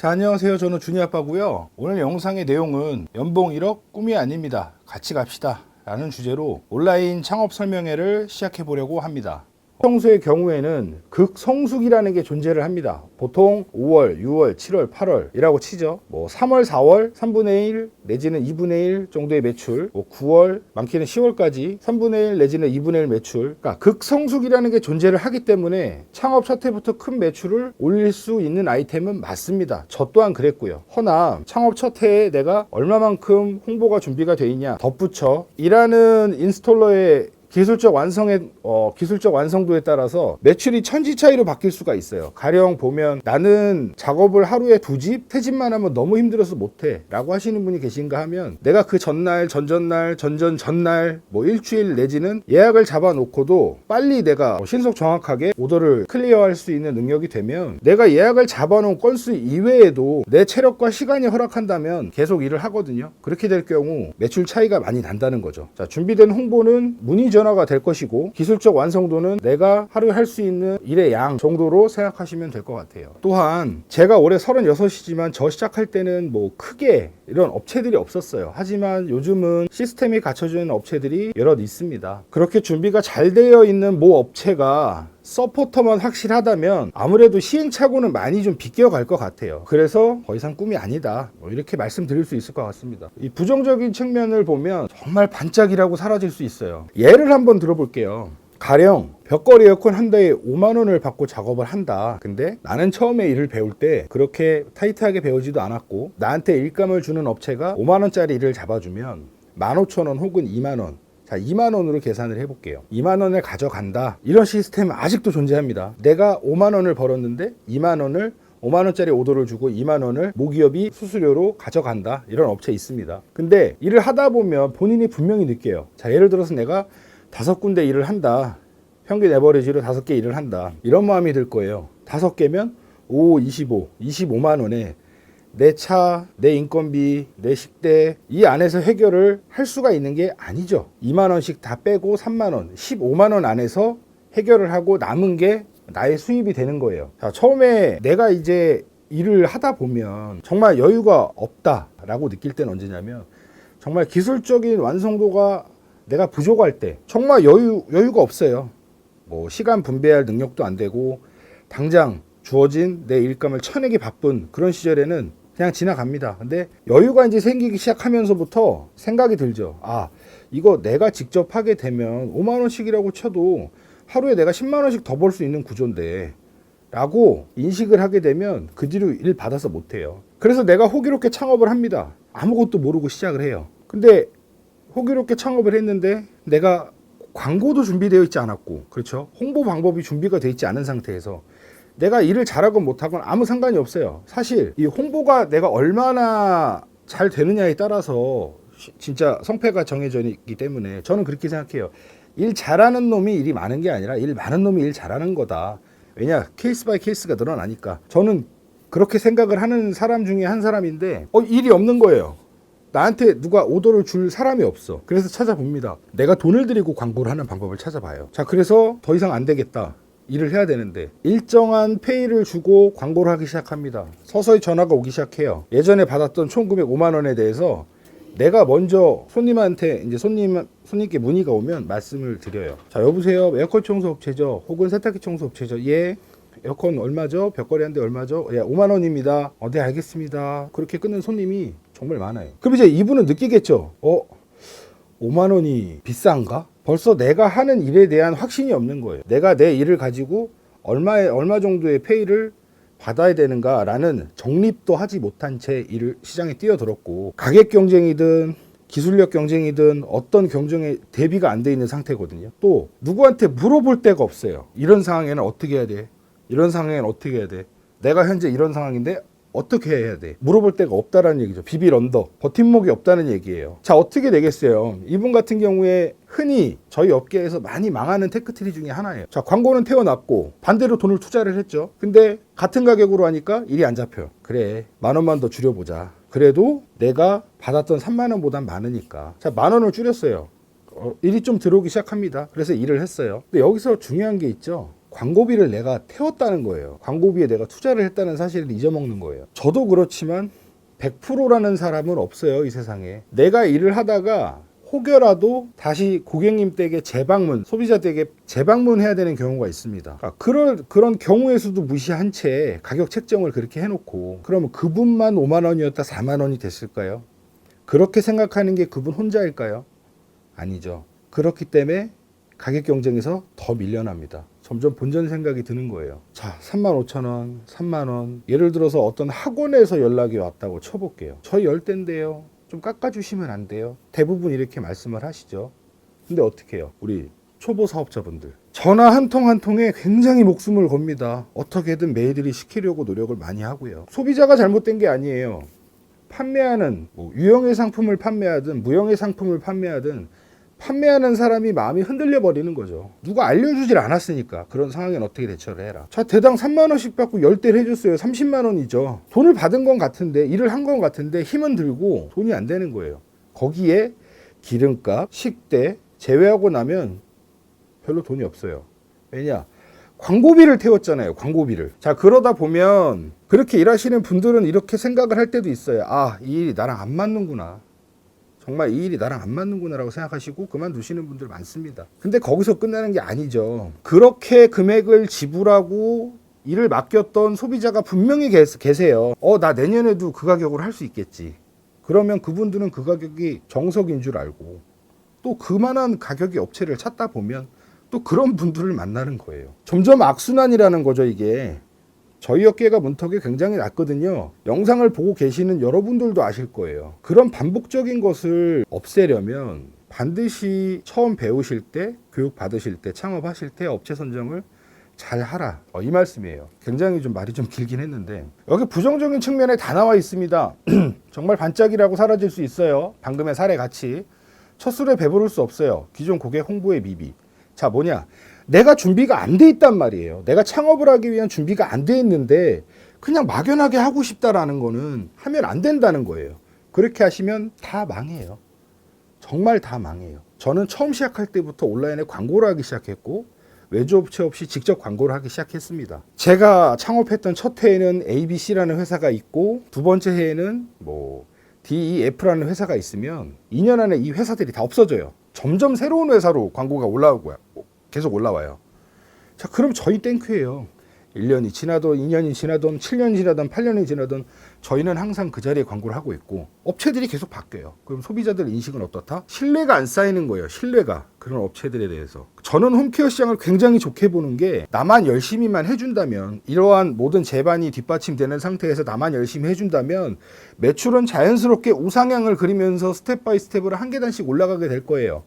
자, 안녕하세요. 저는 준이 아빠고요. 오늘 영상의 내용은 연봉 1억 꿈이 아닙니다. 같이 갑시다 라는 주제로 온라인 창업 설명회를 시작해 보려고 합니다. 평소의 경우에는 극성수기라는 게 존재를 합니다. 보통 5월, 6월, 7월, 8월이라고 치죠. 3월, 4월 3분의 1 내지는 2분의 1 정도의 매출, 9월 많게는 10월까지 3분의 1 내지는 2분의 1 매출. 그러니까 극성수기라는 게 존재를 하기 때문에 창업 첫 해부터 큰 매출을 올릴 수 있는 아이템은 맞습니다. 저 또한 그랬고요. 허나 창업 첫 해에 내가 얼마만큼 홍보가 준비가 돼 있냐, 덧붙여 일하는 인스톨러의 기술적 완성도에 따라서 매출이 천지 차이로 바뀔 수가 있어요. 가령 보면 나는 작업을 하루에 2집, 3집만 하면 너무 힘들어서 못해 라고 하시는 분이 계신가 하면 내가 그 전날, 전전날, 전날 일주일 내지는 예약을 잡아놓고도 빨리 내가 신속 정확하게 오더를 클리어할 수 있는 능력이 되면 내가 예약을 잡아놓은 건수 이외에도 내 체력과 시간이 허락한다면 계속 일을 하거든요. 그렇게 될 경우 매출 차이가 많이 난다는 거죠. 자, 준비된 홍보는 문의 전화가 될 것이고 기술적 완성도는 내가 하루에 할 수 있는 일의 양 정도로 생각하시면 될 것 같아요. 또한 제가 올해 36이지만 저 시작할 때는 크게 이런 업체들이 없었어요. 하지만 요즘은 시스템이 갖춰져 있는 업체들이 여럿 있습니다. 그렇게 준비가 잘 되어 있는 모 업체가 서포터만 확실하다면 아무래도 시행착오는 많이 좀 비껴갈 것 같아요. 그래서 더 이상 꿈이 아니다, 이렇게 말씀드릴 수 있을 것 같습니다. 이 부정적인 측면을 보면 정말 반짝이라고 사라질 수 있어요. 예를 한번 들어볼게요. 가령 벽걸이 에어컨 한 대에 5만 원을 받고 작업을 한다. 근데 나는 처음에 일을 배울 때 그렇게 타이트하게 배우지도 않았고 나한테 일감을 주는 업체가 5만 원짜리 일을 잡아주면 15,000원 혹은 2만 원, 자, 2만 원으로 계산을 해볼게요. 2만 원을 가져간다. 이런 시스템은 아직도 존재합니다. 내가 5만 원을 벌었는데 2만 원을 5만 원짜리 오더를 주고 2만 원을 모기업이 수수료로 가져간다. 이런 업체 있습니다. 근데 일을 하다 보면 본인이 분명히 느껴요. 자, 예를 들어서 내가 5군데 일을 한다. 평균 에버리지로 5개 일을 한다. 이런 마음이 들 거예요. 5개면 5, 25만 원에 내 차, 내 인건비, 내 식대 이 안에서 해결을 할 수가 있는 게 아니죠. 2만 원씩 다 빼고 3만 원, 15만 원 안에서 해결을 하고 남은 게 나의 수입이 되는 거예요. 자, 처음에 내가 이제 일을 하다 보면 정말 여유가 없다라고 느낄 때는 언제냐면 정말 기술적인 완성도가 내가 부족할 때 정말 여유가 없어요. 시간 분배할 능력도 안 되고 당장 주어진 내 일감을 쳐내기 바쁜 그런 시절에는 그냥 지나갑니다. 근데 여유가 이제 생기기 시작하면서부터 생각이 들죠. 아, 이거 내가 직접 하게 되면 5만 원씩이라고 쳐도 하루에 내가 10만 원씩 더 벌 수 있는 구조인데 라고 인식을 하게 되면 그 뒤로 일 받아서 못해요. 그래서 내가 호기롭게 창업을 합니다. 아무것도 모르고 시작을 해요. 근데 호기롭게 창업을 했는데 내가 광고도 준비되어 있지 않았고, 그렇죠? 홍보 방법이 준비가 되어 있지 않은 상태에서 내가 일을 잘하건 못하건 아무 상관이 없어요. 사실 이 홍보가 내가 얼마나 잘 되느냐에 따라서 진짜 성패가 정해져 있기 때문에 저는 그렇게 생각해요. 일 잘하는 놈이 일이 많은 게 아니라 일 많은 놈이 일 잘하는 거다. 왜냐? 케이스 바이 케이스가 늘어나니까. 저는 그렇게 생각을 하는 사람 중에 한 사람인데 일이 없는 거예요. 나한테 누가 오더를 줄 사람이 없어. 그래서 찾아봅니다. 내가 돈을 들이고 광고를 하는 방법을 찾아봐요. 자, 그래서 더 이상 안 되겠다. 일을 해야 되는데 일정한 페이를 주고 광고를 하기 시작합니다. 서서히 전화가 오기 시작해요. 예전에 받았던 총 금액 5만 원에 대해서 내가 먼저 손님한테 이제 손님께 문의가 오면 말씀을 드려요. 자, 여보세요. 에어컨 청소 업체죠? 혹은 세탁기 청소 업체죠? 예. 에어컨 얼마죠? 벽걸이 한 대 얼마죠? 예, 5만 원입니다. 네, 알겠습니다. 그렇게 끊는 손님이 정말 많아요. 그럼 이제 이분은 느끼겠죠. 5만 원이 비싼가? 벌써 내가 하는 일에 대한 확신이 없는 거예요. 내가 내 일을 가지고 얼마 정도의 페이를 받아야 되는가라는 정립도 하지 못한 채 일을 시장에 뛰어들었고 가격 경쟁이든 기술력 경쟁이든 어떤 경쟁에 대비가 안 돼 있는 상태거든요. 또 누구한테 물어볼 데가 없어요. 이런 상황에는 어떻게 해야 돼? 이런 상황에는 어떻게 해야 돼? 내가 현재 이런 상황인데 어떻게 해야 돼? 물어볼 데가 없다라는 얘기죠. 비빌 언덕, 버팀목이 없다는 얘기예요. 자, 어떻게 되겠어요? 이분 같은 경우에 흔히 저희 업계에서 많이 망하는 테크트리 중에 하나예요. 자, 광고는 태워놨고 반대로 돈을 투자를 했죠. 근데 같은 가격으로 하니까 일이 안 잡혀요. 그래, 10,000원만 더 줄여보자. 그래도 내가 받았던 3만 원보단 많으니까. 자, 10,000원을 줄였어요. 일이 좀 들어오기 시작합니다. 그래서 일을 했어요. 근데 여기서 중요한 게 있죠. 광고비를 내가 태웠다는 거예요. 광고비에 내가 투자를 했다는 사실을 잊어먹는 거예요. 저도 그렇지만 100%라는 사람은 없어요, 이 세상에. 내가 일을 하다가 혹여라도 다시 고객님 댁에 재방문, 소비자 댁에 재방문해야 되는 경우가 있습니다. 그런 경우에서도 무시한 채 가격 책정을 그렇게 해놓고, 그러면 그분만 5만 원이었다 4만 원이 됐을까요? 그렇게 생각하는 게 그분 혼자일까요? 아니죠. 그렇기 때문에 가격 경쟁에서 더 밀려납니다. 점점 본전 생각이 드는 거예요. 자, 35,000원, 3만원. 예를 들어서 어떤 학원에서 연락이 왔다고 쳐볼게요. 저희 열대인데요. 좀 깎아주시면 안 돼요? 대부분 이렇게 말씀을 하시죠. 근데 어떻게 해요? 우리 초보 사업자분들. 전화 한 통 한 통에 굉장히 목숨을 겁니다. 어떻게든 매일들이 시키려고 노력을 많이 하고요. 소비자가 잘못된 게 아니에요. 판매하는, 유형의 상품을 판매하든 무형의 상품을 판매하든 판매하는 사람이 마음이 흔들려 버리는 거죠. 누가 알려주질 않았으니까. 그런 상황엔 어떻게 대처를 해라. 자, 대당 3만 원씩 받고 10대를 해줬어요. 30만 원이죠. 돈을 받은 건 같은데, 일을 한 건 같은데 힘은 들고 돈이 안 되는 거예요. 거기에 기름값, 식대 제외하고 나면 별로 돈이 없어요. 왜냐? 광고비를 태웠잖아요. 광고비를. 자, 그러다 보면 그렇게 일하시는 분들은 이렇게 생각을 할 때도 있어요. 아, 이 일이 나랑 안 맞는구나. 정말 이 일이 나랑 안 맞는구나라고 생각하시고 그만두시는 분들 많습니다. 근데 거기서 끝나는 게 아니죠. 그렇게 금액을 지불하고 일을 맡겼던 소비자가 분명히 계세요. 나 내년에도 그 가격으로 할 수 있겠지. 그러면 그분들은 그 가격이 정석인 줄 알고 또 그만한 가격의 업체를 찾다 보면 또 그런 분들을 만나는 거예요. 점점 악순환이라는 거죠, 이게. 저희 업계가 문턱이 굉장히 낮거든요. 영상을 보고 계시는 여러분들도 아실 거예요. 그런 반복적인 것을 없애려면 반드시 처음 배우실 때, 교육 받으실 때, 창업하실 때 업체 선정을 잘 하라. 이 말씀이에요. 굉장히 좀 말이 좀 길긴 했는데 여기 부정적인 측면에 다 나와 있습니다. 정말 반짝이라고 사라질 수 있어요. 방금의 사례 같이. 첫 술에 배부를 수 없어요. 기존 고객 홍보의 미비. 자, 뭐냐? 내가 준비가 안 돼 있단 말이에요. 내가 창업을 하기 위한 준비가 안 돼 있는데 그냥 막연하게 하고 싶다라는 거는 하면 안 된다는 거예요. 그렇게 하시면 다 망해요. 정말 다 망해요. 저는 처음 시작할 때부터 온라인에 광고를 하기 시작했고 외주업체 없이 직접 광고를 하기 시작했습니다. 제가 창업했던 첫 해에는 ABC라는 회사가 있고 두 번째 해에는 DEF라는 회사가 있으면 2년 안에 이 회사들이 다 없어져요. 점점 새로운 회사로 광고가 올라오고요. 계속 올라와요. 자, 그럼 저희 땡큐예요. 1년이 지나던 2년이 지나던 7년이 지나던 8년이 지나던 저희는 항상 그 자리에 광고를 하고 있고 업체들이 계속 바뀌어요. 그럼 소비자들 인식은 어떻다? 신뢰가 안 쌓이는 거예요. 신뢰가. 그런 업체들에 대해서. 저는 홈케어 시장을 굉장히 좋게 보는 게 나만 열심히만 해준다면 이러한 모든 제반이 뒷받침되는 상태에서 나만 열심히 해준다면 매출은 자연스럽게 우상향을 그리면서 스텝 바이 스텝으로 한 계단씩 올라가게 될 거예요.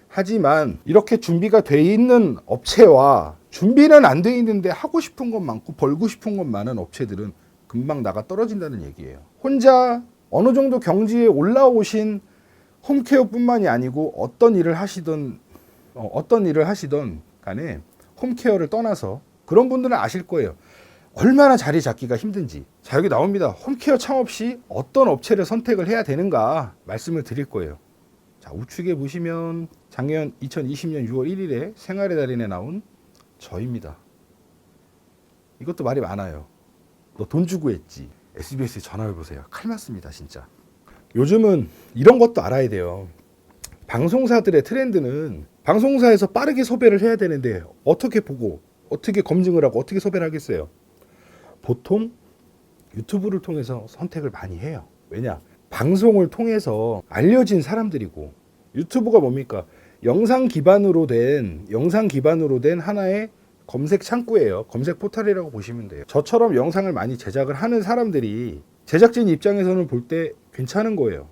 하지만 이렇게 준비가 돼 있는 업체와 준비는 안 돼 있는데 하고 싶은 것 많고 벌고 싶은 것 많은 업체들은 금방 나가 떨어진다는 얘기예요. 혼자 어느 정도 경지에 올라오신 홈케어뿐만이 아니고 어떤 일을 하시던 간에 홈케어를 떠나서 그런 분들은 아실 거예요. 얼마나 자리 잡기가 힘든지. 자, 여기 나옵니다. 홈케어 창업 시 어떤 업체를 선택을 해야 되는가 말씀을 드릴 거예요. 자, 우측에 보시면 작년 2020년 6월 1일에 생활의 달인에 나온 저입니다. 이것도 말이 많아요. 너 돈 주고 했지. SBS에 전화해 보세요. 칼 맞습니다, 진짜. 요즘은 이런 것도 알아야 돼요. 방송사들의 트렌드는 방송사에서 빠르게 섭외를 해야 되는데 어떻게 보고 어떻게 검증을 하고 어떻게 섭외를 하겠어요? 보통 유튜브를 통해서 선택을 많이 해요. 왜냐? 방송을 통해서 알려진 사람들이고 유튜브가 뭡니까? 영상 기반으로 된 하나의 검색 창구예요. 검색 포털이라고 보시면 돼요. 저처럼 영상을 많이 제작을 하는 사람들이 제작진 입장에서는 볼 때 괜찮은 거예요.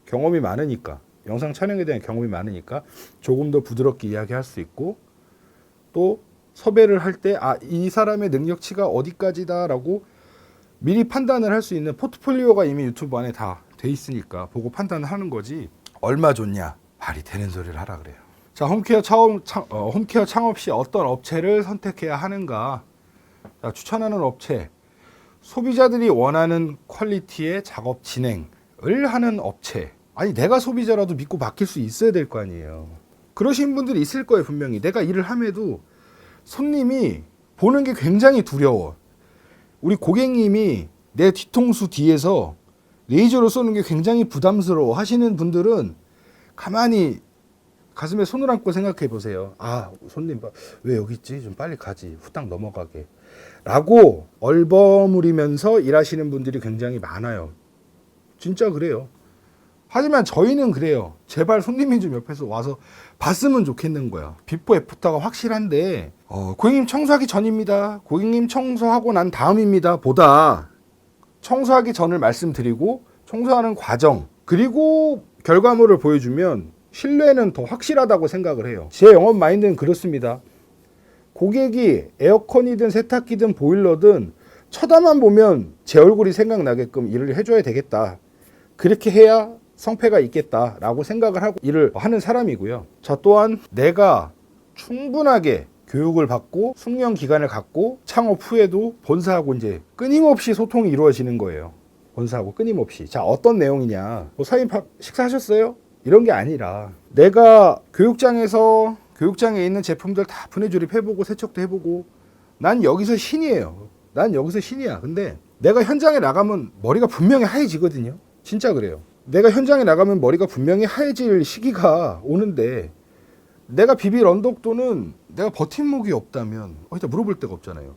경험이 많으니까. 영상 촬영에 대한 경험이 많으니까 조금 더 부드럽게 이야기할 수 있고 또 섭외를 할 때 이 사람의 능력치가 어디까지다라고 미리 판단을 할 수 있는 포트폴리오가 이미 유튜브 안에 다 돼 있으니까 보고 판단을 하는 거지. 얼마 줬냐? 말이 되는 소리를 하라 그래요. 자, 홈케어 창업 시 어떤 업체를 선택해야 하는가? 자, 추천하는 업체. 소비자들이 원하는 퀄리티의 작업 진행을 하는 업체. 아니, 내가 소비자라도 믿고 맡길 수 있어야 될 거 아니에요. 그러신 분들이 있을 거예요, 분명히. 내가 일을 함에도 손님이 보는 게 굉장히 두려워. 우리 고객님이 내 뒤통수 뒤에서 레이저로 쏘는 게 굉장히 부담스러워 하시는 분들은 가만히 가슴에 손을 얹고 생각해 보세요. 아, 손님 왜 여기 있지? 좀 빨리 가지. 후딱 넘어가게. 라고 얼버무리면서 일하시는 분들이 굉장히 많아요. 진짜 그래요. 하지만 저희는 그래요. 제발 손님이 좀 옆에서 와서 봤으면 좋겠는 거야. 비포 애프터가 확실한데 고객님 청소하기 전입니다. 고객님 청소하고 난 다음입니다. 보다 청소하기 전을 말씀드리고 청소하는 과정 그리고 결과물을 보여주면 신뢰는 더 확실하다고 생각을 해요. 제 영업 마인드는 그렇습니다. 고객이 에어컨이든 세탁기든 보일러든 쳐다만 보면 제 얼굴이 생각나게끔 일을 해줘야 되겠다. 그렇게 해야 성패가 있겠다라고 생각을 하고 일을 하는 사람이고요. 저 또한 내가 충분하게 교육을 받고 숙련 기간을 갖고 창업 후에도 본사하고 이제 끊임없이 소통이 이루어지는 거예요. 본사하고 끊임없이. 자, 어떤 내용이냐. 뭐 사장님 식사하셨어요? 이런 게 아니라 내가 교육장에 있는 제품들 다 분해 조립해보고 세척도 해보고 난 여기서 신이에요. 난 여기서 신이야. 근데 내가 현장에 나가면 머리가 분명히 하얘지거든요. 진짜 그래요. 내가 현장에 나가면 머리가 분명히 하얘질 시기가 오는데 내가 비빌 언덕도는 내가 버팀목이 없다면 어디다 물어볼 데가 없잖아요.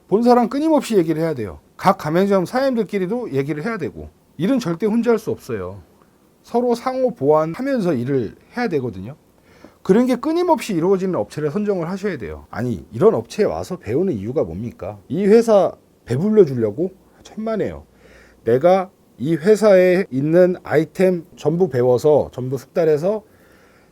본사랑 끊임없이 얘기를 해야 돼요. 각 가맹점 사장님들끼리도 얘기를 해야 되고 일은 절대 혼자 할 수 없어요. 서로 상호 보완하면서 일을 해야 되거든요. 그런 게 끊임없이 이루어지는 업체를 선정을 하셔야 돼요. 아니 이런 업체에 와서 배우는 이유가 뭡니까? 이 회사 배불려 주려고? 천만에요. 내가 이 회사에 있는 아이템 전부 배워서 전부 숙달해서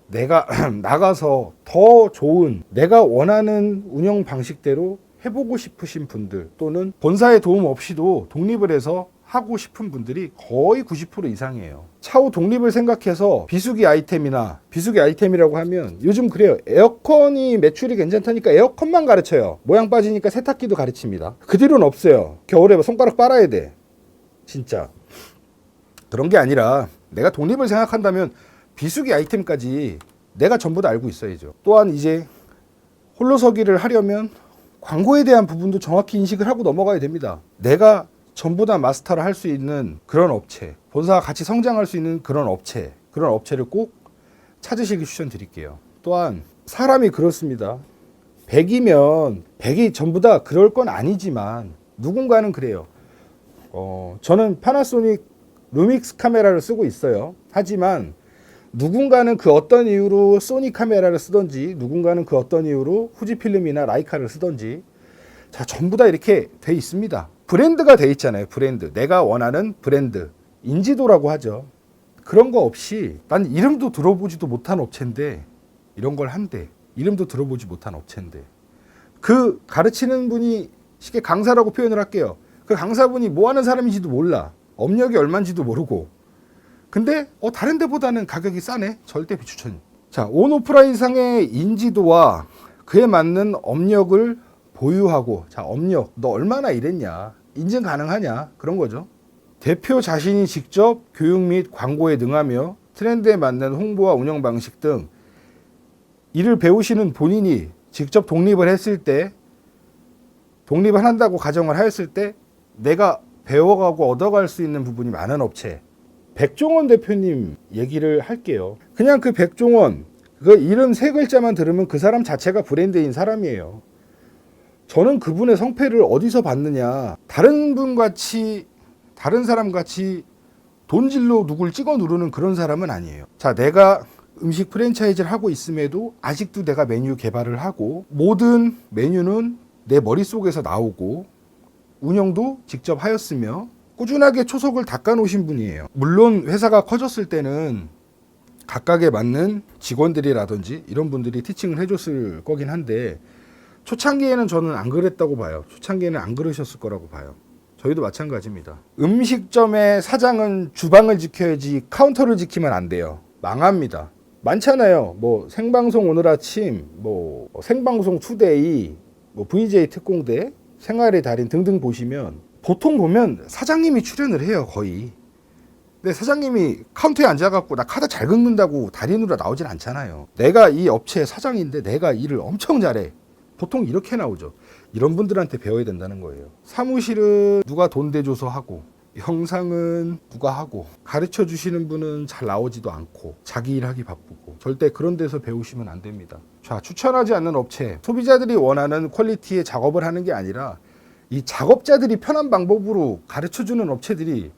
내가 나가서 더 좋은 내가 원하는 운영 방식대로 해보고 싶으신 분들 또는 본사의 도움 없이도 독립을 해서 하고 싶은 분들이 거의 90% 이상이에요. 차후 독립을 생각해서 비수기 아이템이라고 하면 요즘 그래요. 에어컨이 매출이 괜찮다니까 에어컨만 가르쳐요. 모양 빠지니까 세탁기도 가르칩니다. 그 뒤로는 없어요. 겨울에 손가락 빨아야 돼. 진짜. 그런 게 아니라 내가 독립을 생각한다면 비수기 아이템까지 내가 전부 다 알고 있어야죠. 또한 이제 홀로서기를 하려면 광고에 대한 부분도 정확히 인식을 하고 넘어가야 됩니다. 내가 전부 다 마스터를 할 수 있는 그런 업체, 본사와 같이 성장할 수 있는 그런 업체를 꼭 찾으시길 추천드릴게요. 또한 사람이 그렇습니다. 100이면 100이 전부 다 그럴 건 아니지만 누군가는 그래요. 저는 파나소닉 루믹스 카메라를 쓰고 있어요. 하지만 누군가는 그 어떤 이유로 소니 카메라를 쓰던지 누군가는 그 어떤 이유로 후지필름이나 라이카를 쓰던지 자 전부 다 이렇게 돼 있습니다. 브랜드가 돼 있잖아요. 브랜드. 내가 원하는 브랜드. 인지도라고 하죠. 그런 거 없이 난 이름도 들어보지도 못한 업체인데 이런 걸 한대. 이름도 들어보지 못한 업체인데 그 가르치는 분이 쉽게 강사라고 표현을 할게요. 그 강사분이 뭐 하는 사람인지도 몰라. 업력이 얼마인지도 모르고 근데 다른 데보다는 가격이 싸네. 절대 비추천. 자, 온오프라인상의 인지도와 그에 맞는 업력을 보유하고 자, 업력 너 얼마나 일했냐? 인증 가능하냐? 그런 거죠. 대표 자신이 직접 교육 및 광고에 능하며 트렌드에 맞는 홍보와 운영 방식 등 일을 배우시는 본인이 직접 독립을 했을 때 독립을 한다고 가정을 하였을 때 내가 배워가고 얻어갈 수 있는 부분이 많은 업체 백종원 대표님 얘기를 할게요. 그냥 그 백종원 그 이름 세 글자만 들으면 그 사람 자체가 브랜드인 사람이에요. 저는 그분의 성패를 어디서 봤느냐. 다른 사람 같이 돈질로 누굴 찍어 누르는 그런 사람은 아니에요. 자, 내가 음식 프랜차이즈를 하고 있음에도 아직도 내가 메뉴 개발을 하고 모든 메뉴는 내 머릿속에서 나오고 운영도 직접 하였으며 꾸준하게 초석을 닦아 놓으신 분이에요. 물론 회사가 커졌을 때는 각각에 맞는 직원들이라든지 이런 분들이 티칭을 해줬을 거긴 한데 초창기에는 저는 안 그랬다고 봐요. 초창기에는 안 그러셨을 거라고 봐요. 저희도 마찬가지입니다. 음식점의 사장은 주방을 지켜야지 카운터를 지키면 안 돼요. 망합니다. 많잖아요. 뭐 생방송 오늘 아침, 뭐 생방송 투데이, 뭐 VJ 특공대, 생활의 달인 등등 보시면 보통 보면 사장님이 출연을 해요. 거의. 근데 사장님이 카운터에 앉아갖고 나 카드 잘 긁는다고 달인으로 나오진 않잖아요. 내가 이 업체의 사장인데 내가 일을 엄청 잘해. 보통 이렇게 나오죠. 이런 분들한테 배워야 된다는 거예요. 사무실은 누가 돈 대줘서 하고, 영상은 누가 하고, 가르쳐 주시는 분은 잘 나오지도 않고 자기 일하기 바쁘고, 절대 그런 데서 배우시면 안 됩니다. 자, 추천하지 않는 업체, 소비자들이 원하는 퀄리티의 작업을 하는 게 아니라 이 작업자들이 편한 방법으로 가르쳐 주는 업체들이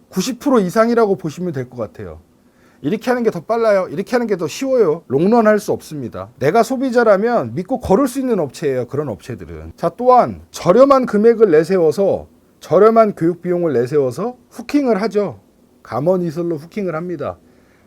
90% 이상이라고 보시면 될 것 같아요. 이렇게 하는 게 더 빨라요, 이렇게 하는 게 더 쉬워요, 롱런 할 수 없습니다. 내가 소비자라면 믿고 걸을 수 있는 업체예요, 그런 업체들은. 자, 또한 저렴한 금액을 내세워서, 저렴한 교육 비용을 내세워서 후킹을 하죠. 감언이설로 후킹을 합니다.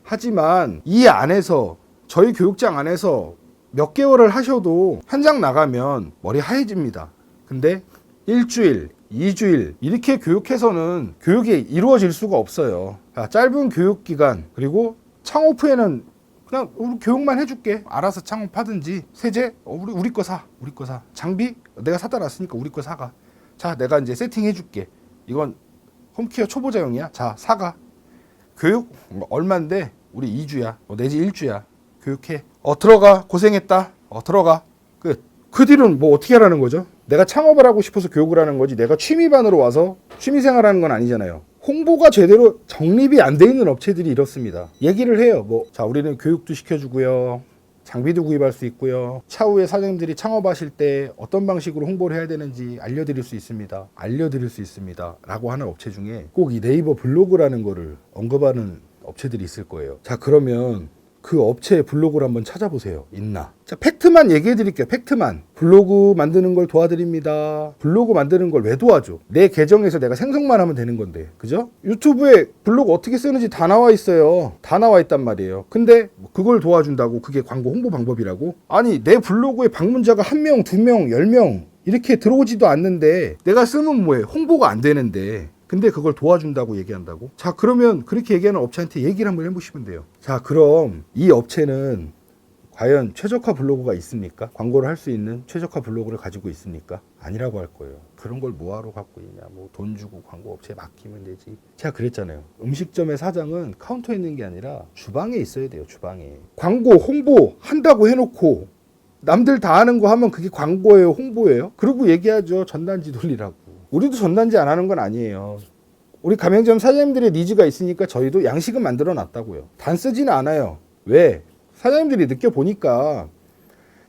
하지만 이 안에서, 저희 교육장 안에서 몇 개월을 하셔도 현장 나가면 머리 하얘집니다. 근데 일주일, 2주일 이렇게 교육해서는 교육이 이루어질 수가 없어요. 자, 짧은 교육 기간, 그리고 창업 후에는 그냥 우리 교육만 해줄게, 알아서 창업하든지. 세제 우리 거 사, 우리 거 사. 장비 내가 사다 놨으니까 우리 거 사가. 자, 내가 이제 세팅해줄게. 이건 홈케어 초보자용이야. 자, 사가. 교육 얼만데 우리 2주야, 내지 1주야. 교육해. 들어가. 고생했다. 들어가. 끝. 그 뒤로는 뭐 어떻게 하라는 거죠? 내가 창업을 하고 싶어서 교육을 하는 거지, 내가 취미반으로 와서 취미생활하는 건 아니잖아요. 홍보가 제대로 정립이 안 돼 있는 업체들이 이렇습니다. 얘기를 해요. 자, 우리는 교육도 시켜주고요, 장비도 구입할 수 있고요, 차후에 사장님들이 창업하실 때 어떤 방식으로 홍보를 해야 되는지 알려드릴 수 있습니다. 라고 하는 업체 중에 꼭 이 네이버 블로그라는 거를 언급하는 업체들이 있을 거예요. 자, 그러면 그 업체의 블로그를 한번 찾아보세요. 있나? 자, 팩트만 얘기해 드릴게요. 팩트만. 블로그 만드는 걸 도와드립니다. 블로그 만드는 걸 왜 도와줘? 내 계정에서 내가 생성만 하면 되는 건데, 그죠? 유튜브에 블로그 어떻게 쓰는지 다 나와 있어요. 다 나와 있단 말이에요. 근데 그걸 도와준다고 그게 광고 홍보 방법이라고? 아니, 내 블로그에 방문자가 1명, 2명, 10명 이렇게 들어오지도 않는데 내가 쓰면 뭐해? 홍보가 안 되는데. 근데 그걸 도와준다고 얘기한다고? 자, 그러면 그렇게 얘기하는 업체한테 얘기를 한번 해보시면 돼요. 자, 그럼 이 업체는 과연 최적화 블로그가 있습니까? 광고를 할 수 있는 최적화 블로그를 가지고 있습니까? 아니라고 할 거예요. 그런 걸 뭐하러 갖고 있냐, 뭐 돈 주고 광고 업체에 맡기면 되지. 제가 그랬잖아요. 음식점의 사장은 카운터에 있는 게 아니라 주방에 있어야 돼요. 주방에. 광고 홍보 한다고 해놓고 남들 다 하는 거 하면 그게 광고예요, 홍보예요? 그러고 얘기하죠. 전단지 돌리라고. 우리도 전단지 안 하는 건 아니에요. 우리 가맹점 사장님들의 니즈가 있으니까 저희도 양식은 만들어 놨다고요. 단 쓰지는 않아요. 왜? 사장님들이 느껴보니까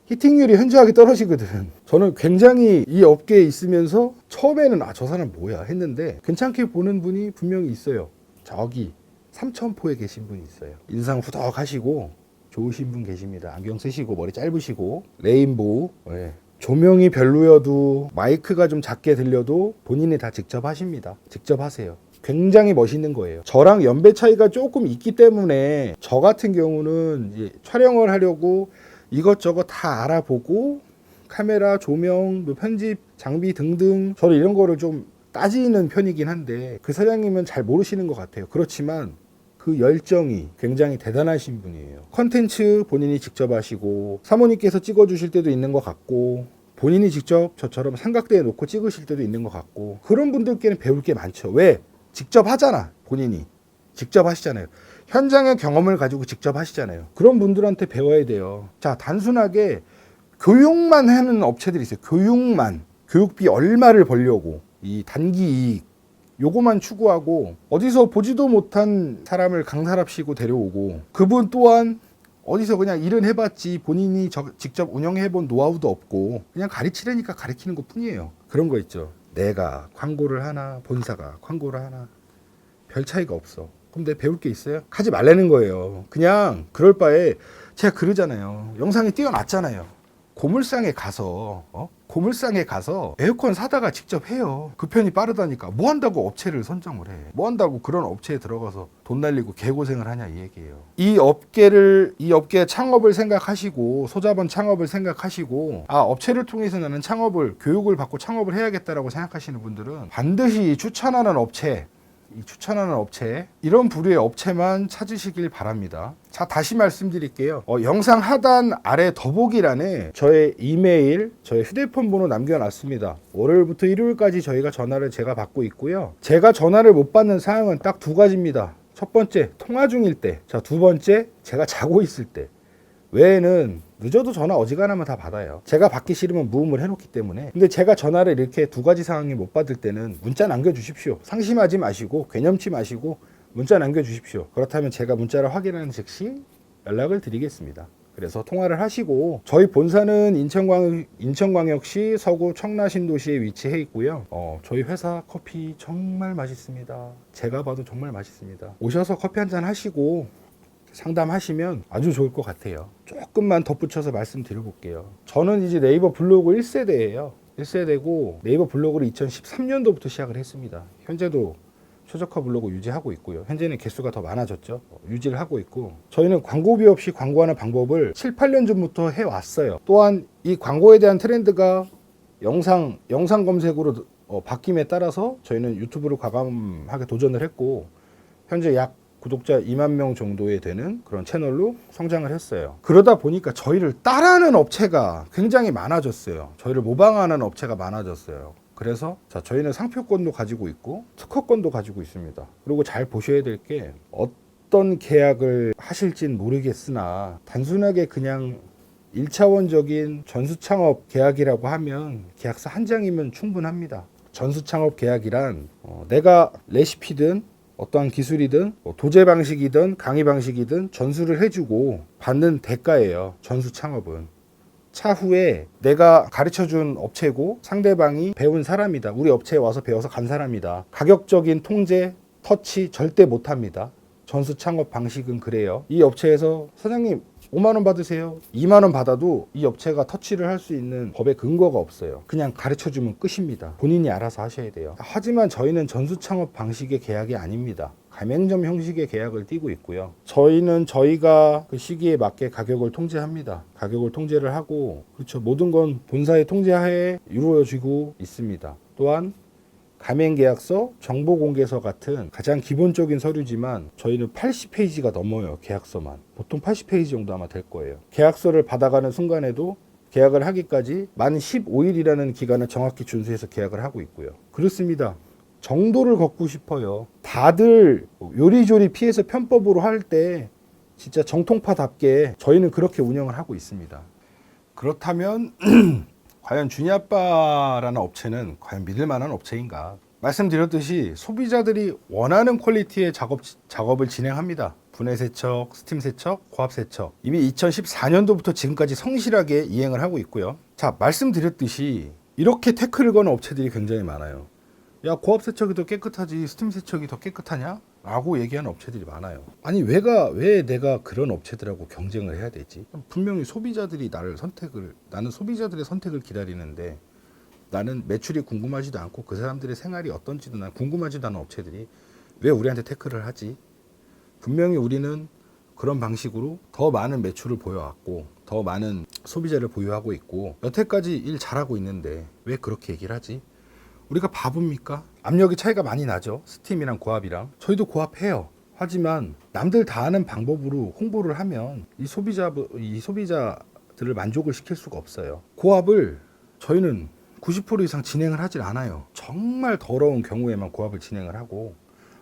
히팅률이 현저하게 떨어지거든. 저는 굉장히 이 업계에 있으면서 처음에는 저 사람 뭐야 했는데 괜찮게 보는 분이 분명히 있어요. 저기 삼천포에 계신 분이 있어요. 인상 후덕 하시고 좋으신 분 계십니다. 안경 쓰시고 머리 짧으시고 레인보우. 네. 조명이 별로여도 마이크가 좀 작게 들려도 본인이 다 직접 하십니다. 직접 하세요. 굉장히 멋있는 거예요. 저랑 연배 차이가 조금 있기 때문에 저 같은 경우는 이제 촬영을 하려고 이것저것 다 알아보고 카메라, 조명, 편집, 장비 등등 저는 이런 거를 좀 따지는 편이긴 한데 그 사장님은 잘 모르시는 것 같아요. 그렇지만 그 열정이 굉장히 대단하신 분이에요. 컨텐츠 본인이 직접 하시고 사모님께서 찍어주실 때도 있는 것 같고 본인이 직접 저처럼 삼각대에 놓고 찍으실 때도 있는 것 같고 그런 분들께는 배울 게 많죠. 왜? 직접 하잖아. 본인이 직접 하시잖아요. 현장의 경험을 가지고 직접 하시잖아요. 그런 분들한테 배워야 돼요. 자, 단순하게 교육만 하는 업체들이 있어요. 교육만. 교육비 얼마를 벌려고 이 단기 이익 요거만 추구하고 어디서 보지도 못한 사람을 강사랍시고 데려오고 그분 또한 어디서 그냥 일은 해봤지 본인이 직접 운영해본 노하우도 없고 그냥 가르치려니까 가르치는 것 뿐이에요. 그런 거 있죠. 내가 광고를 하나 본사가 광고를 하나 별 차이가 없어. 그럼 내가 배울 게 있어요? 하지 말라는 거예요. 그냥 그럴 바에 제가 그러잖아요. 영상에 띄워놨잖아요. 고물상에 가서 에어컨 사다가 직접 해요. 그 편이 빠르다니까. 뭐 한다고 업체를 선정을 해. 뭐 한다고 그런 업체에 들어가서 돈 날리고 개고생을 하냐 이 얘기예요. 이 업계 창업을 생각하시고 소자본 창업을 생각하시고 업체를 통해서 나는 교육을 받고 창업을 해야겠다라고 생각하시는 분들은 반드시 추천하는 업체 이런 부류의 업체만 찾으시길 바랍니다. 자, 다시 말씀드릴게요. 영상 하단 아래 더보기란에 저의 이메일, 저의 휴대폰 번호 남겨놨습니다. 월요일부터 일요일까지 제가 전화를 받고 있고요. 제가 전화를 못 받는 사항은 딱 2가지입니다. 첫 번째, 통화 중일 때. 자, 두 번째, 제가 자고 있을 때. 외에는 늦어도 전화 어지간하면 다 받아요. 제가 받기 싫으면 무음을 해놓기 때문에. 근데 제가 전화를 이렇게 두 가지 상황이 못 받을 때는 문자 남겨주십시오. 상심하지 마시고 괴념치 마시고 문자 남겨주십시오. 그렇다면 제가 문자를 확인하는 즉시 연락을 드리겠습니다. 그래서 통화를 하시고, 저희 본사는 인천광역시 서구 청라신도시에 위치해 있고요. 저희 회사 커피 정말 맛있습니다. 제가 봐도 정말 맛있습니다. 오셔서 커피 한잔 하시고 상담하시면 아주 좋을 것 같아요. 조금만 덧붙여서 말씀드려볼게요. 저는 이제 네이버 블로그 1세대예요. 1세대고 네이버 블로그를 2013년도부터 시작을 했습니다. 현재도 최적화 블로그 유지하고 있고요. 현재는 개수가 더 많아졌죠. 유지를 하고 있고, 저희는 광고비 없이 광고하는 방법을 7, 8년 전부터 해왔어요. 또한 이 광고에 대한 트렌드가 영상 검색으로 바뀜에 따라서 저희는 유튜브를 과감하게 도전을 했고, 현재 약 구독자 2만 명 정도에 되는 그런 채널로 성장을 했어요. 그러다 보니까 저희를 따라하는 업체가 굉장히 많아졌어요. 저희를 모방하는 업체가 많아졌어요. 그래서 저희는 상표권도 가지고 있고 특허권도 가지고 있습니다. 그리고 잘 보셔야 될 게, 어떤 계약을 하실진 모르겠으나 단순하게 그냥 1차원적인 전수창업 계약이라고 하면 계약서 한 장이면 충분합니다. 전수창업 계약이란 내가 레시피든 어떠한 기술이든 도제 방식이든 강의 방식이든 전수를 해주고 받는 대가예요. 전수창업은. 차후에 내가 가르쳐준 업체고 상대방이 배운 사람이다. 우리 업체에 와서 배워서 간 사람이다. 가격적인 통제, 터치 절대 못합니다. 전수 창업 방식은 그래요. 이 업체에서 사장님 5만 원 받으세요. 2만 원 받아도 이 업체가 터치를 할 수 있는 법의 근거가 없어요. 그냥 가르쳐주면 끝입니다. 본인이 알아서 하셔야 돼요. 하지만 저희는 전수 창업 방식의 계약이 아닙니다. 가맹점 형식의 계약을 띠고 있고요. 저희는 저희가 그 시기에 맞게 가격을 통제합니다. 가격을 통제를 하고, 그렇죠. 모든 건 본사의 통제하에 이루어지고 있습니다. 또한 가맹계약서, 정보공개서 같은 가장 기본적인 서류지만 저희는 80페이지가 넘어요. 계약서만. 보통 80페이지 정도 아마 될 거예요. 계약서를 받아가는 순간에도 계약을 하기까지 만 15일이라는 기간을 정확히 준수해서 계약을 하고 있고요. 그렇습니다. 정도를 걷고 싶어요. 다들 요리조리 피해서 편법으로 할 때 진짜 정통파답게 저희는 그렇게 운영을 하고 있습니다. 그렇다면 과연 주니아빠라는 업체는 과연 믿을 만한 업체인가? 말씀드렸듯이 소비자들이 원하는 퀄리티의 작업을 진행합니다. 분해 세척, 스팀 세척, 고압 세척. 이미 2014년도부터 지금까지 성실하게 이행을 하고 있고요. 자, 말씀드렸듯이 이렇게 태클을 거는 업체들이 굉장히 많아요. 야, 고압 세척이 더 깨끗하지 스팀 세척이 더 깨끗하냐? 라고 얘기하는 업체들이 많아요. 아니 왜 내가 그런 업체들하고 경쟁을 해야 되지? 분명히 소비자들이 나는 소비자들의 선택을 기다리는데, 나는 매출이 궁금하지도 않고 그 사람들의 생활이 어떤지도 난 궁금하지도 않은 업체들이 왜 우리한테 태클을 하지? 분명히 우리는 그런 방식으로 더 많은 매출을 보여왔고 더 많은 소비자를 보유하고 있고 여태까지 일 잘하고 있는데 왜 그렇게 얘기를 하지? 우리가 바보입니까? 압력의 차이가 많이 나죠. 스팀이랑 고압이랑. 저희도 고압해요. 하지만 남들 다 하는 방법으로 홍보를 하면 이 소비자들을 만족을 시킬 수가 없어요. 고압을 저희는 90% 이상 진행을 하질 않아요. 정말 더러운 경우에만 고압을 진행을 하고,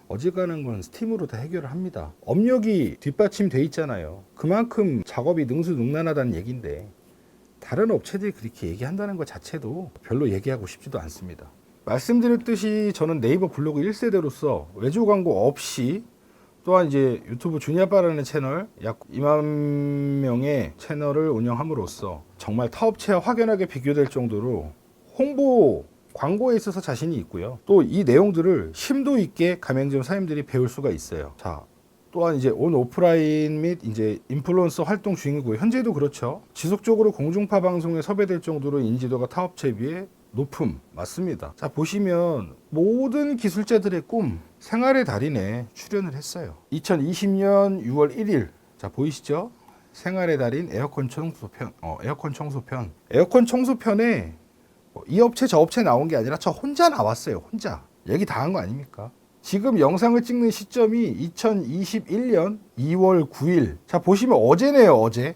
어지간한 건 스팀으로 다 해결을 합니다. 업력이 뒷받침돼 있잖아요. 그만큼 작업이 능수능란하다는 얘기인데 다른 업체들이 그렇게 얘기한다는 것 자체도 별로 얘기하고 싶지도 않습니다. 말씀드렸듯이 저는 네이버 블로그 1세대로서 외주 광고 없이, 또한 이제 유튜브 주니아빠라는 채널 약 2만 명의 채널을 운영함으로써 정말 타업체와 확연하게 비교될 정도로 홍보 광고에 있어서 자신이 있고요. 또 이 내용들을 심도 있게 가맹점 사장님들이 배울 수가 있어요. 자, 또한 이제 온 오프라인 및 이제 인플루언서 활동 중이고요. 현재도 그렇죠. 지속적으로 공중파 방송에 섭외될 정도로 인지도가 타업체에 비해 높음 맞습니다. 자, 보시면 모든 기술자들의 꿈 생활의 달인에 출연을 했어요. 2020년 6월 1일 자 보이시죠? 생활의 달인 에어컨 청소편. 에어컨 청소편에 이 업체 저 업체 나온 게 아니라 저 혼자 나왔어요. 혼자 얘기 다 한 거 아닙니까? 지금 영상을 찍는 시점이 2021년 2월 9일. 자 보시면 어제네요. 어제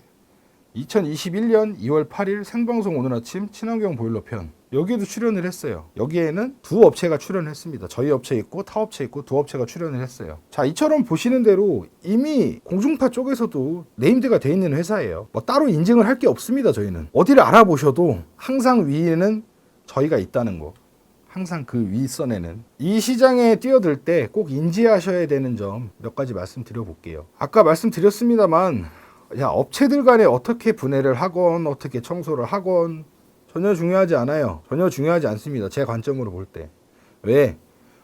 2021년 2월 8일 생방송 오늘 아침 친환경 보일러 편. 여기에도 출연을 했어요. 여기에는 두 업체가 출연했습니다. 저희 업체 있고 타 업체 있고 두 업체가 출연을 했어요. 자, 이처럼 보시는 대로 이미 공중파 쪽에서도 네임드가 돼 있는 회사예요. 뭐 따로 인증을 할 게 없습니다. 저희는 어디를 알아보셔도 항상 위에는 저희가 있다는 거, 항상 그 윗선에는. 이 시장에 뛰어들 때 꼭 인지하셔야 되는 점 몇 가지 말씀드려 볼게요. 아까 말씀드렸습니다만, 야, 업체들 간에 어떻게 분해를 하건 어떻게 청소를 하건 전혀 중요하지 않아요. 전혀 중요하지 않습니다. 제 관점으로 볼 때. 왜?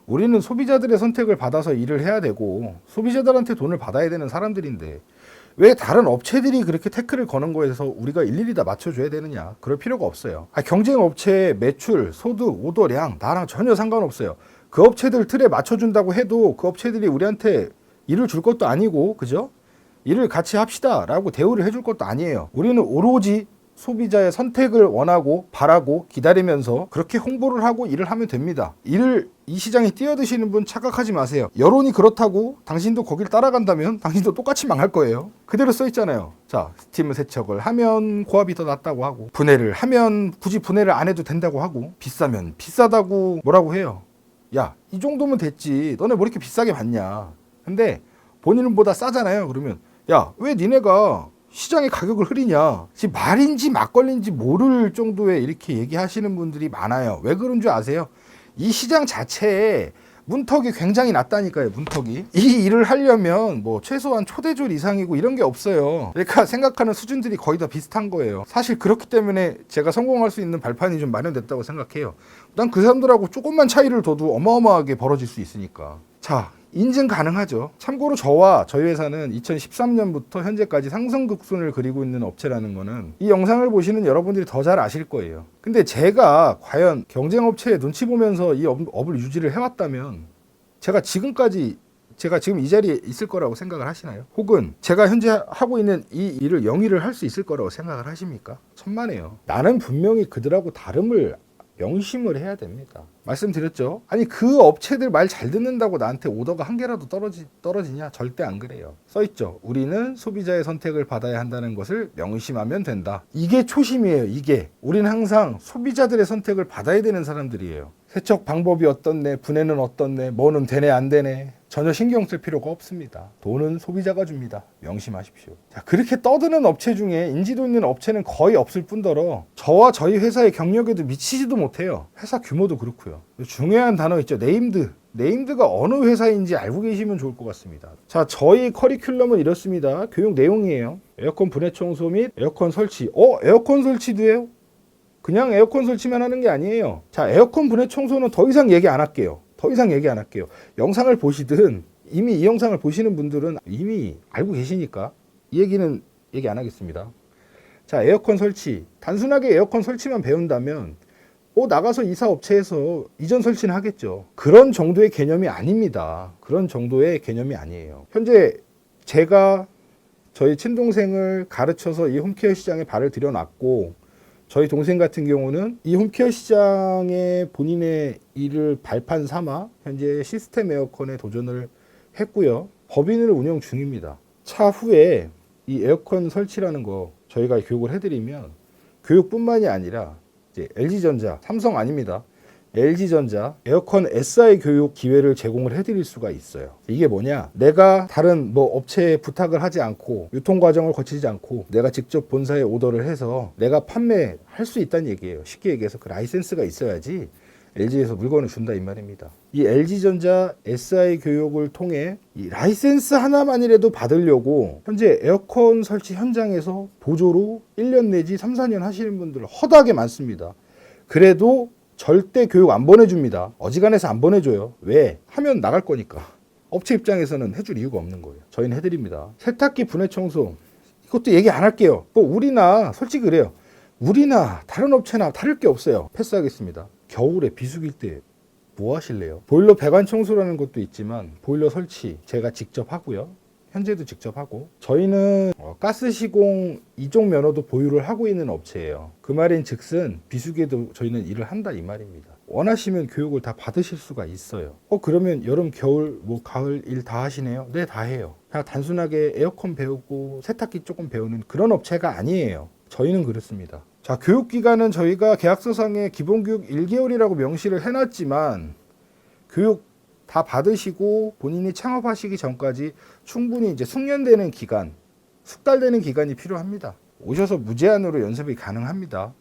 우리는 소비자들의 선택을 받아서 일을 해야 되고 소비자들한테 돈을 받아야 되는 사람들인데 왜 다른 업체들이 그렇게 태클을 거는 거에서 우리가 일일이 다 맞춰줘야 되느냐? 그럴 필요가 없어요. 경쟁 업체의 매출, 소득, 오더량 나랑 전혀 상관없어요. 그 업체들 틀에 맞춰준다고 해도 그 업체들이 우리한테 일을 줄 것도 아니고, 그죠? 일을 같이 합시다 라고 대우를 해줄 것도 아니에요. 우리는 오로지 소비자의 선택을 원하고 바라고 기다리면서 그렇게 홍보를 하고 일을 하면 됩니다. 이 시장에 뛰어드시는 분 착각하지 마세요. 여론이 그렇다고 당신도 거길 따라간다면 당신도 똑같이 망할 거예요. 그대로 써 있잖아요. 자, 스팀 세척을 하면 고압이 더 낫다고 하고, 분해를 하면 굳이 분해를 안 해도 된다고 하고, 비싸면 비싸다고 뭐라고 해요. 야, 이 정도면 됐지. 너네 뭐 이렇게 비싸게 받냐. 근데 본인은 보다 싸잖아요. 그러면 야, 왜 니네가 시장의 가격을 흐리냐. 지금 말인지 막걸리인지 모를 정도에 이렇게 얘기하시는 분들이 많아요. 왜 그런 줄 아세요? 이 시장 자체에 문턱이 굉장히 낮다니까요. 문턱이. 이 일을 하려면 뭐 최소한 초대졸 이상이고 이런 게 없어요. 그러니까 생각하는 수준들이 거의 다 비슷한 거예요. 사실 그렇기 때문에 제가 성공할 수 있는 발판이 좀 마련됐다고 생각해요. 난 그 사람들하고 조금만 차이를 둬도 어마어마하게 벌어질 수 있으니까. 자, 인증 가능하죠. 참고로 저희 회사는 2013년부터 현재까지 상승극순을 그리고 있는 업체라는 거는 이 영상을 보시는 여러분들이 더 잘 아실 거예요. 근데 제가 과연 경쟁업체에 눈치 보면서 이 업을 유지를 해왔다면 제가 지금 이 자리에 있을 거라고 생각을 하시나요? 혹은 제가 현재 하고 있는 이 일을 영위를 할 수 있을 거라고 생각을 하십니까? 천만에요. 나는 분명히 그들하고 다름을 명심을 해야 됩니다. 말씀드렸죠? 아니, 그 업체들 말 잘 듣는다고 나한테 오더가 한 개라도 떨어지냐? 절대 안 그래요. 써있죠. 우리는 소비자의 선택을 받아야 한다는 것을 명심하면 된다. 이게 초심이에요. 이게. 우리는 항상 소비자들의 선택을 받아야 되는 사람들이에요. 세척 방법이 어떻네, 분해는 어떻네, 뭐는 되네 안 되네, 전혀 신경 쓸 필요가 없습니다. 돈은 소비자가 줍니다. 명심하십시오. 자, 그렇게 떠드는 업체 중에 인지도 있는 업체는 거의 없을 뿐더러 저와 저희 회사의 경력에도 미치지도 못해요. 회사 규모도 그렇고요. 중요한 단어 있죠. 네임드. 네임드가 어느 회사인지 알고 계시면 좋을 것 같습니다. 자, 저희 커리큘럼은 이렇습니다. 교육 내용이에요. 에어컨 분해 청소 및 에어컨 설치. 에어컨 설치도 해요? 그냥 에어컨 설치만 하는 게 아니에요. 자, 에어컨 분해 청소는 더 이상 얘기 안 할게요. 영상을 보시든 이미 이 영상을 보시는 분들은 이미 알고 계시니까 이 얘기는 얘기 안 하겠습니다. 자, 에어컨 설치. 단순하게 에어컨 설치만 배운다면 나가서 이사업체에서 이전 설치는 하겠죠. 그런 정도의 개념이 아닙니다. 그런 정도의 개념이 아니에요. 현재 제가 저희 친동생을 가르쳐서 이 홈케어 시장에 발을 들여놨고, 저희 동생 같은 경우는 이 홈케어 시장에 본인의 일을 발판 삼아 현재 시스템 에어컨에 도전을 했고요. 법인을 운영 중입니다. 차후에 이 에어컨 설치라는 거 저희가 교육을 해드리면 교육뿐만이 아니라 이제 LG전자, 삼성 아닙니다. LG전자 에어컨 SI 교육 기회를 제공을 해드릴 수가 있어요. 이게 뭐냐? 내가 다른 업체에 부탁을 하지 않고 유통 과정을 거치지 않고 내가 직접 본사에 오더를 해서 내가 판매할 수 있다는 얘기예요. 쉽게 얘기해서 그 라이센스가 있어야지 LG에서 물건을 준다 이 말입니다. 이 LG전자 SI 교육을 통해 이 라이센스 하나만이라도 받으려고 현재 에어컨 설치 현장에서 보조로 1년 내지 3, 4년 하시는 분들 허다하게 많습니다. 그래도 절대 교육 안 보내줍니다. 어지간해서 안 보내줘요. 왜? 하면 나갈 거니까. 업체 입장에서는 해줄 이유가 없는 거예요. 저희는 해드립니다. 세탁기 분해 청소, 이것도 얘기 안 할게요. 우리나 솔직히 그래요. 우리나 다른 업체나 다를 게 없어요. 패스하겠습니다. 겨울에 비수기일 때 뭐 하실래요? 보일러 배관 청소라는 것도 있지만 보일러 설치 제가 직접 하고요. 현재도 직접 하고, 저희는 가스 시공 이종 면허도 보유를 하고 있는 업체예요. 그 말인 즉슨 비수기에도 저희는 일을 한다 이 말입니다. 원하시면 교육을 다 받으실 수가 있어요. 그러면 여름, 겨울, 가을 일 다 하시네요? 네, 다 해요. 그냥 단순하게 에어컨 배우고 세탁기 조금 배우는 그런 업체가 아니에요. 저희는 그렇습니다. 자, 교육기간은 저희가 계약서상에 기본교육 1개월이라고 명시를 해놨지만 교육 다 받으시고 본인이 창업하시기 전까지 충분히 이제 숙련되는 기간, 숙달되는 기간이 필요합니다. 오셔서 무제한으로 연습이 가능합니다.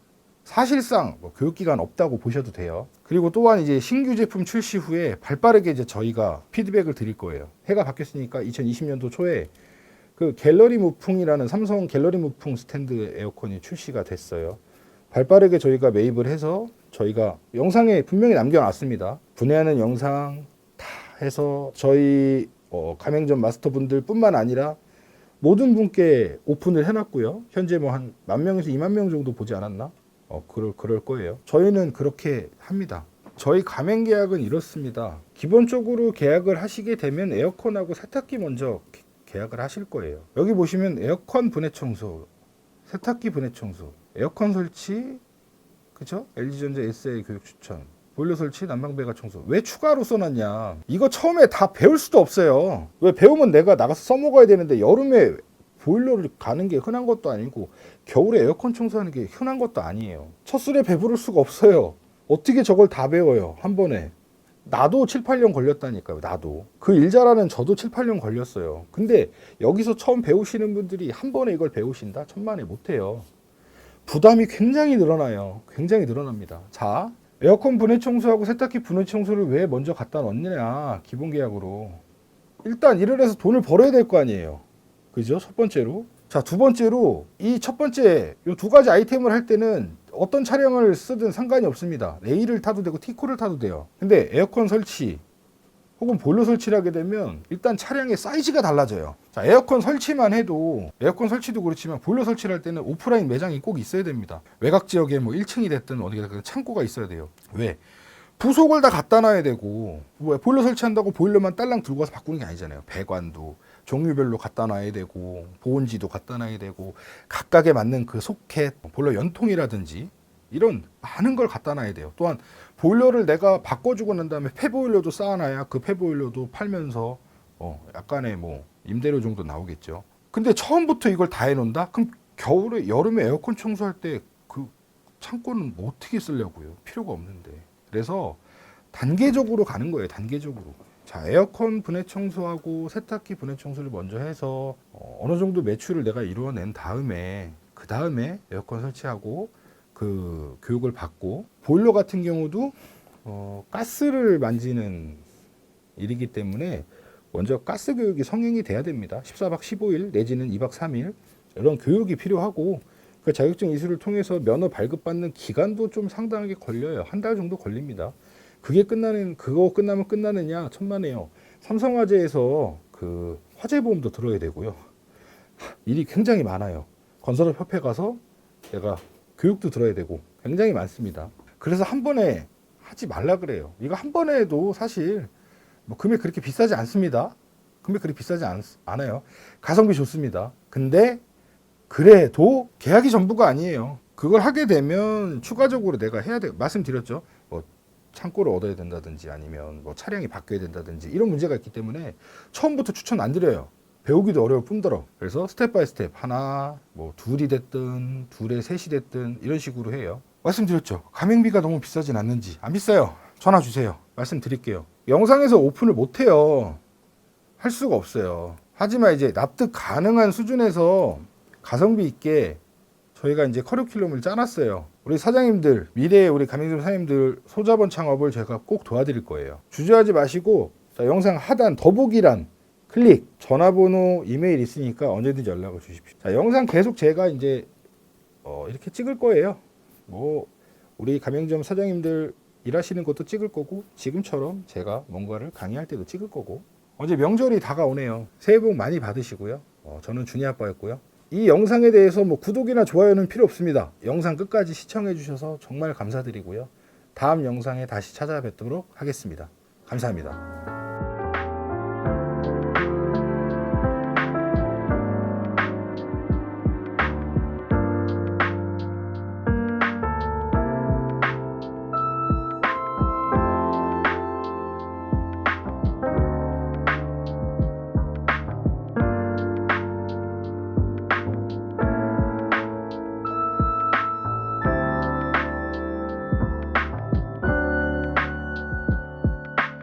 사실상 뭐 교육기간 없다고 보셔도 돼요. 그리고 또한 이제 신규 제품 출시 후에 발빠르게 이제 저희가 피드백을 드릴 거예요. 해가 바뀌었으니까 2020년도 초에 그 갤러리 무풍이라는 삼성 갤러리 무풍 스탠드 에어컨이 출시가 됐어요. 발빠르게 저희가 매입을 해서 저희가 영상에 분명히 남겨놨습니다. 분해하는 영상 다 해서 저희 가맹점 마스터분들 뿐만 아니라 모든 분께 오픈을 해놨고요. 현재 뭐 한 10,000명에서 20,000명 정도 보지 않았나? 그럴 거예요. 저희는 그렇게 합니다. 저희 가맹 계약은 이렇습니다. 기본적으로 계약을 하시게 되면 에어컨하고 세탁기 먼저 계약을 하실 거예요. 여기 보시면 에어컨 분해 청소, 세탁기 분해 청소, 에어컨 설치, 그죠? LG전자 SA 교육 추천, 보일러 설치, 난방배관 청소. 왜 추가로 써놨냐? 이거 처음에 다 배울 수도 없어요. 왜 배우면 내가 나가서 써먹어야 되는데 여름에 보일러를 가는 게 흔한 것도 아니고 겨울에 에어컨 청소하는 게 흔한 것도 아니에요. 첫 술에 배부를 수가 없어요. 어떻게 저걸 다 배워요? 한 번에. 나도 7, 8년 걸렸다니까요. 나도. 그 일 잘하는 저도 7, 8년 걸렸어요. 근데 여기서 처음 배우시는 분들이 한 번에 이걸 배우신다? 천만에 못해요. 부담이 굉장히 늘어나요. 굉장히 늘어납니다. 자, 에어컨 분해 청소하고 세탁기 분해 청소를 왜 먼저 갖다 놓느냐? 기본 계약으로. 일단 일을 해서 돈을 벌어야 될 거 아니에요. 그죠? 첫 번째로. 자, 두 번째로 이 첫 번째 이 두 가지 아이템을 할 때는 어떤 차량을 쓰든 상관이 없습니다. 레일을 타도 되고 티코를 타도 돼요. 근데 에어컨 설치 혹은 보일러 설치를 하게 되면 일단 차량의 사이즈가 달라져요. 자, 에어컨 설치만 해도 에어컨 설치도 그렇지만 보일러 설치를 할 때는 오프라인 매장이 꼭 있어야 됩니다. 외곽 지역에 뭐 1층이 됐든 어디가 됐든 창고가 있어야 돼요. 왜? 부속을 다 갖다 놔야 되고 보일러 설치한다고 보일러만 딸랑 들고 와서 바꾸는 게 아니잖아요. 배관도 종류별로 갖다 놔야 되고 보온지도 갖다 놔야 되고 각각에 맞는 그 소켓, 보일러 연통이라든지 이런 많은 걸 갖다 놔야 돼요. 또한 보일러를 내가 바꿔주고 난 다음에 폐보일러도 쌓아놔야 그 폐보일러도 팔면서 약간의 뭐 임대료 정도 나오겠죠. 근데 처음부터 이걸 다 해놓는다? 그럼 겨울에 여름에 에어컨 청소할 때 그 창고는 뭐 어떻게 쓰려고요? 필요가 없는데. 그래서 단계적으로 가는 거예요. 단계적으로. 자, 에어컨 분해 청소하고 세탁기 분해 청소를 먼저 해서 어느 정도 매출을 내가 이루어낸 다음에 그 다음에 에어컨 설치하고 그 교육을 받고 보일러 같은 경우도 가스를 만지는 일이기 때문에 먼저 가스 교육이 성행이 돼야 됩니다. 14박 15일 내지는 2박 3일 이런 교육이 필요하고 그 자격증 이수를 통해서 면허 발급받는 기간도 좀 상당하게 걸려요. 한 달 정도 걸립니다. 그거 끝나면 끝나느냐? 천만에요. 삼성화재에서 그 화재보험도 들어야 되고요. 일이 굉장히 많아요. 건설업협회 가서 내가 교육도 들어야 되고 굉장히 많습니다. 그래서 한 번에 하지 말라 그래요. 이거 한 번에 해도 사실 뭐 금액 그렇게 비싸지 않습니다. 금액 그렇게 비싸지 않아요. 가성비 좋습니다. 근데 그래도 계약이 전부가 아니에요. 그걸 하게 되면 추가적으로 내가 해야 돼. 말씀드렸죠. 뭐 창고를 얻어야 된다든지 아니면 뭐 차량이 바뀌어야 된다든지 이런 문제가 있기 때문에 처음부터 추천 안 드려요. 배우기도 어려울 뿐더러. 그래서 스텝 바이 스텝 하나, 뭐 둘이 됐든 둘에 셋이 됐든 이런 식으로 해요. 말씀드렸죠. 가맹비가 너무 비싸진 않는지. 안 비싸요. 전화 주세요. 말씀드릴게요. 영상에서 오픈을 못 해요. 할 수가 없어요. 하지만 이제 납득 가능한 수준에서 가성비 있게 저희가 이제 커리큘럼을 짜놨어요. 우리 사장님들, 미래의 우리 가맹점 사장님들 소자본 창업을 제가 꼭 도와드릴 거예요. 주저하지 마시고 자, 영상 하단 더보기란 클릭, 전화번호, 이메일 있으니까 언제든지 연락을 주십시오. 자, 영상 계속 제가 이제 이렇게 찍을 거예요. 뭐 우리 가맹점 사장님들 일하시는 것도 찍을 거고 지금처럼 제가 뭔가를 강의할 때도 찍을 거고 이제 명절이 다가오네요. 새해 복 많이 받으시고요. 저는 준이 아빠였고요. 이 영상에 대해서 뭐 구독이나 좋아요는 필요 없습니다. 영상 끝까지 시청해 주셔서 정말 감사드리고요. 다음 영상에 다시 찾아뵙도록 하겠습니다. 감사합니다.